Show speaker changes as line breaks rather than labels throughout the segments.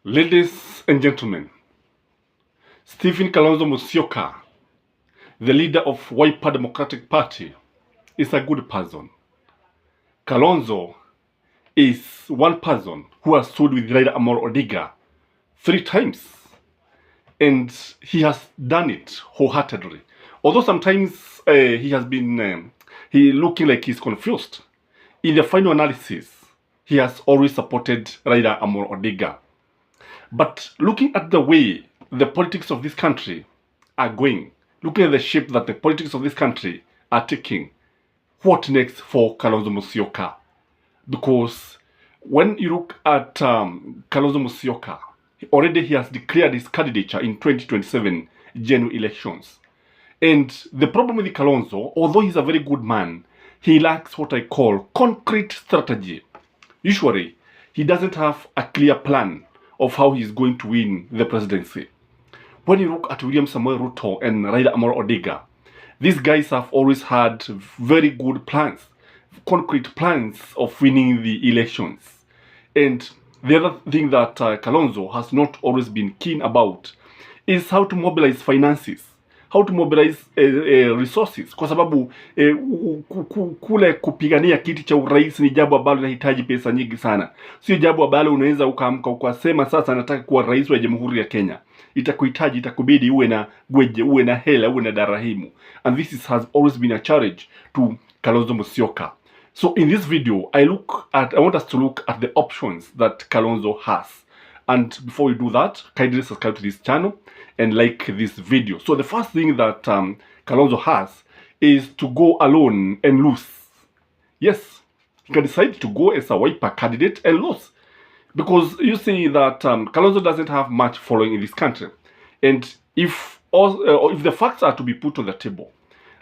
Ladies and gentlemen, Stephen Kalonzo Musyoka, the leader of Wiper Democratic Party, is a good person. Kalonzo is one person who has stood with Raila Amolo Odinga 3 times, and he has done it wholeheartedly. Although sometimes he has been looking like he's confused. In the final analysis, he has always supported Raila Amolo Odinga. But looking at the way the politics of this country are going, looking at the shape that the politics of this country are taking, what next for Kalonzo Musyoka? Because when you look at Kalonzo Musyoka, already he has declared his candidature in 2027 general elections. And the problem with Kalonzo, although he's a very good man, he lacks what I call concrete strategy. Usually, he doesn't have a clear plan of how he's going to win the presidency. When you look at Williamson, Ruto and Raila Amolo Odinga, these guys have always had very good plans, concrete plans of winning the elections. And the other thing that Kalonzo has not always been keen about is how to mobilize finances, how to mobilize resources, kwa sababu kule kupigania kiti cha urais ni jambo ambalo linahitaji pesa nyingi sana. Sio jambo ambalo unaweza ukaamka ukasema sasa nataka kuwa rais wa Jamhuri ya Kenya. Itakubidi uwe na gweje, uwe na hela, uwe na darahimu. And this has always been a challenge to Kalonzo Musyoka. So in this video, I want us to look at the options that Kalonzo has. And before we do that, kindly subscribe to this channel and like this video. So the first thing that Kalonzo has is to go alone and lose. Yes, he can decide to go as a Wiper candidate and lose. Because you see that Kalonzo doesn't have much following in this country. And if the facts are to be put on the table,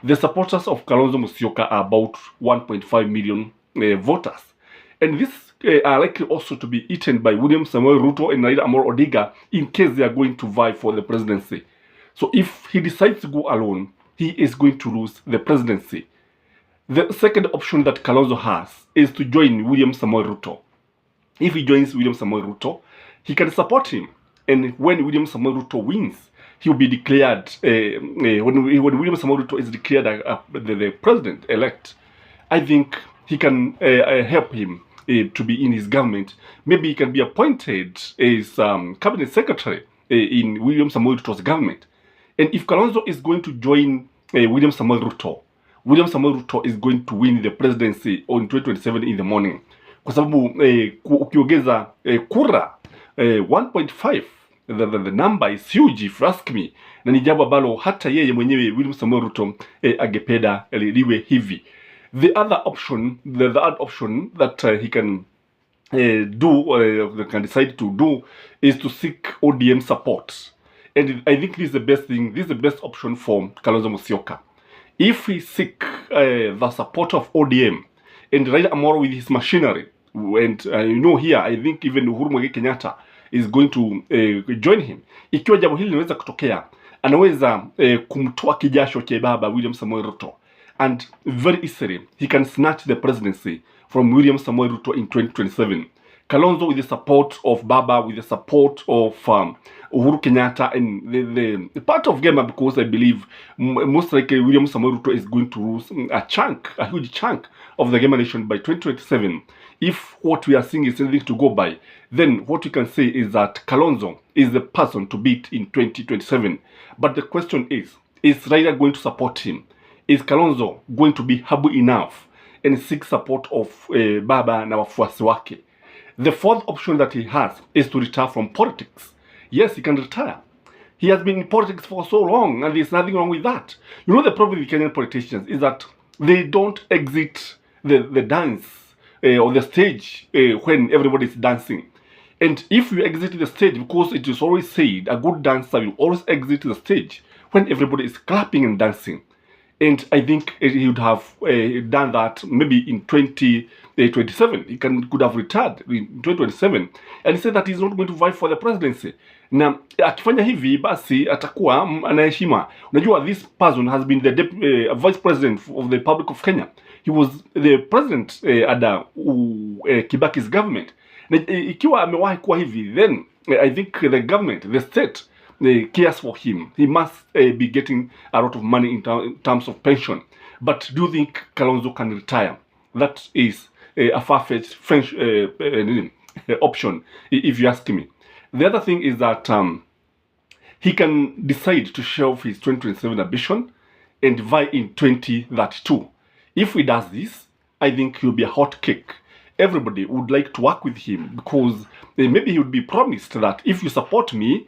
the supporters of Kalonzo Musyoka are about 1.5 million voters. And this are likely also to be eaten by Williamson, Ruto and Raila Amolo Odinga in case they are going to vie for the presidency. So if he decides to go alone, he is going to lose the presidency. The second option that Kalonzo has is to join Williamson Ruto. If he joins Williamson Ruto, he can support him. And when Williamson Ruto wins, he will be declared, when Williamson Ruto is declared the president-elect, I think he can help him to be in his government. Maybe he can be appointed as cabinet secretary in Williamson Ruto's government. And if Kalonzo is going to join Williamson Ruto is going to win the presidency on 2027 in the morning. Kwa sababu ukiongeza kura 1.5, the number is huge if you ask me. Na ni jambo ambalo hata yeye mwenyewe Williamson Ruto angependa liwe hivi. The third option that he can can decide to do is to seek ODM support. And I think this is the best thing, this is the best option for Kalonzo Musyoka. If he seek the support of ODM and Raila Amolo with his machinery, and here, I think even Uhuru Muigai Kenyatta is going to join him. Ikiwa jambo hili linaweza kutokea, anaweza kumtoa kijasho cha baba William Samoei Ruto. And very easily, he can snatch the presidency from William Samoei Ruto in 2027. Kalonzo with the support of Baba, with the support of Uhuru Kenyatta, and the part of Gema, because I believe most likely William Samoei Ruto is going to lose a huge chunk of the Gema nation by 2027. If what we are seeing is anything to go by, then what we can say is that Kalonzo is the person to beat in 2027. But the question is Raila going to support him? Is Kalonzo going to be humble enough and seek support of Baba na wafuasi wake? The fourth option that he has is to retire from politics. Yes, he can retire. He has been in politics for so long, and there's nothing wrong with that. You know, the problem with Kenyan politicians is that they don't exit the dance or the stage when everybody is dancing. And if you exit the stage, because it is always said, a good dancer will always exit the stage when everybody is clapping and dancing. And I think he would have done that maybe in 2027. He could have retired in 2027. And he said that he's not going to vie for the presidency. Na akifanya hivi basi atakuwa anaheshima. Unajua, this person has been the vice president of the Republic of Kenya. He was the president under Kibaki's government. Na ikiwa amewahi kuwa hivi, then I think the government, the state, cares for him. He must be getting a lot of money in terms of pension. But do you think Kalonzo can retire? That is a far-fetched option, if you ask me. The other thing is that he can decide to shelve his 2027 ambition and vie in 2032. If he does this, I think he'll be a hot cake. Everybody would like to work with him because maybe he would be promised that if you support me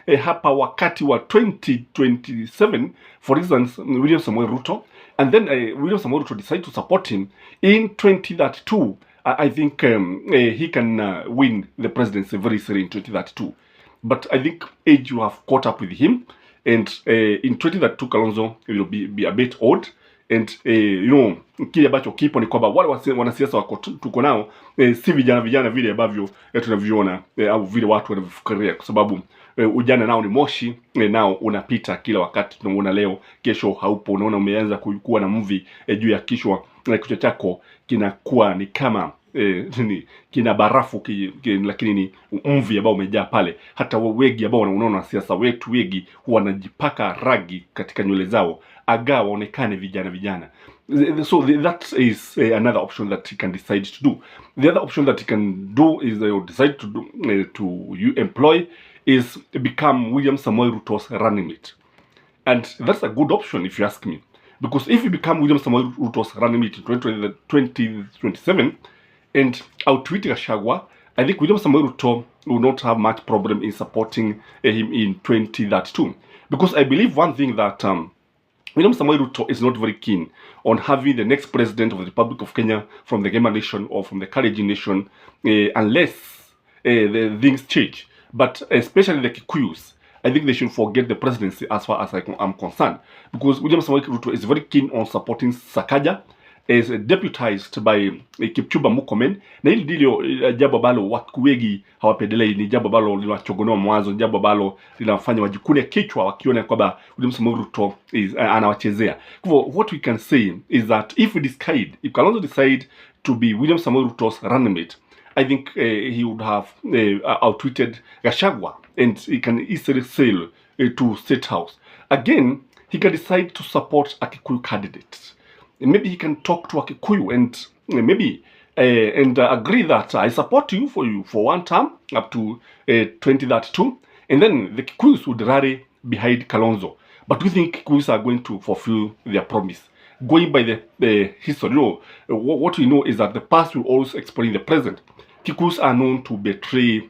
hapa wakati wa 2027, for instance, Williamson Ruto, and then Williamson Ruto decide to support him in 2032, I think he can win the presidency very soon in 2032. But I think age will have caught up with him, and in 2032 Kalonzo will be a bit old. And kile ambacho kipo ni kwamba wale wanasiasa wako tuko nao si vijana vile ambavyo tunavyoona au vile watu wanavyofikiria, kwa sababu ujana nao ni moshi, nao unapita kila wakati. Tunaona leo, kesho haupo. Unaona umeanza kuwa na mvi juu ya kichwa chako kinakuwa ni kama kina barafu lakini ni mvi ambao umejaa pale. Hata wegi ambao unaona siasa wetu wegi wanajipaka ragi katika nywele zao aga waonekane vijana. So that is another option that he can decide to do. The other option that he can do is decide to do to employ is become William Samoei Ruto's running mate. And that's a good option if you ask me, because if you become William Samoei Ruto's running mate in 2027 and outwit Gachagua, I think William Samoei Ruto will not have much problem in supporting him in 2032. Because I believe one thing, that William Samoei Ruto is not very keen on having the next president of the Republic of Kenya from the Gema nation or from the Kalenjin nation unless the things change. But especially the Kikuyus, I think they should forget the presidency as far as I'm concerned, because William Samoei Ruto is very keen on supporting Sakaja, is deputized by Kipchumba Murkomen, na hili ndilo jambo ambalo watu wengi hawapendelei. Ni jambo ambalo linachogonoa mwanzo, jambo ambalo linafanya wajikune kichwa wakiona kwamba William Samoei Ruto anawachezea. Kwa what we can say is that if Kalonzo decide to be William Samoei Ruto's running mate, I think he would have outwitted Gachagua, and he can easily sail to State House. Again, he can decide to support a Kikuyu candidate. Maybe he can talk to a Kikuyu and maybe agree that I support you for one term up to 2032, and then the Kikuyus would rally behind Kalonzo. But do you think Kikuyus are going to fulfill their promise? Going by the history, what we know is that the past will always explain the present. Kikuyus are known to betray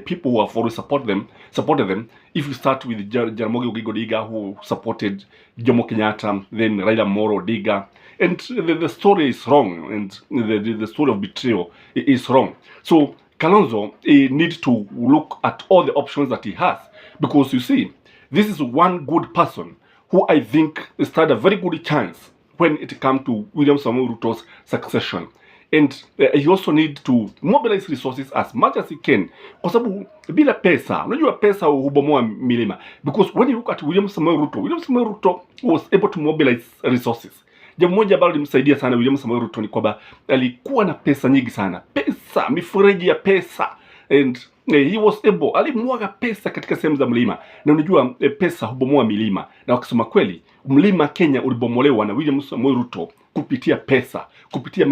people who have always supported them. If you start with Jaramogi Oginga Odinga, who supported Jomo Kenyatta, then Raila Odinga, and the story is wrong, and the story of betrayal is wrong. So Kalonzo needs to look at all the options that he has, because you see, this is one good person who I think stood a very good chance when it comes to William Samoei Ruto's succession. And he also needs to mobilize resources as much as he can, kwa sababu bila pesa, unajua pesa hubomoa milima. Because when you look at William Samoei Ruto was able to mobilize resources. Jambo moja ambalo limsaidia sana William Samoei Ruto ni kwamba alikuwa na pesa nyingi sana, mifereji ya pesa, and he was able, alimwaga pesa katika sehemu za mlima. Na unajua pesa hubomoa milima, na wakisema kweli mlima Kenya ulibomolewa na William Samoei Ruto kupitia pesa, kupitia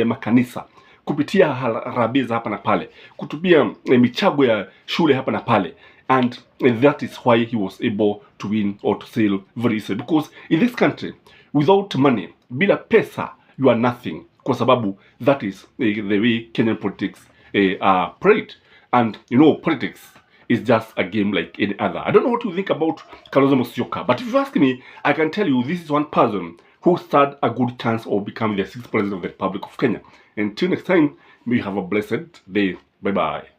makanisa, kupitia harambee hapa na pale, kutubia michago ya shule hapa na pale. And that is why he was able to win or to sail very easily, because in this country without money, bila pesa, you are nothing, kwa sababu that is the way Kenyan politics are played. And politics is just a game like any other. I don't know what you think about Kalonzo Musyoka, but if you ask me, I can tell you this is one person who stood a good chance of becoming the 6th president of the Republic of Kenya. Until next time, may you have a blessed day. Bye-bye.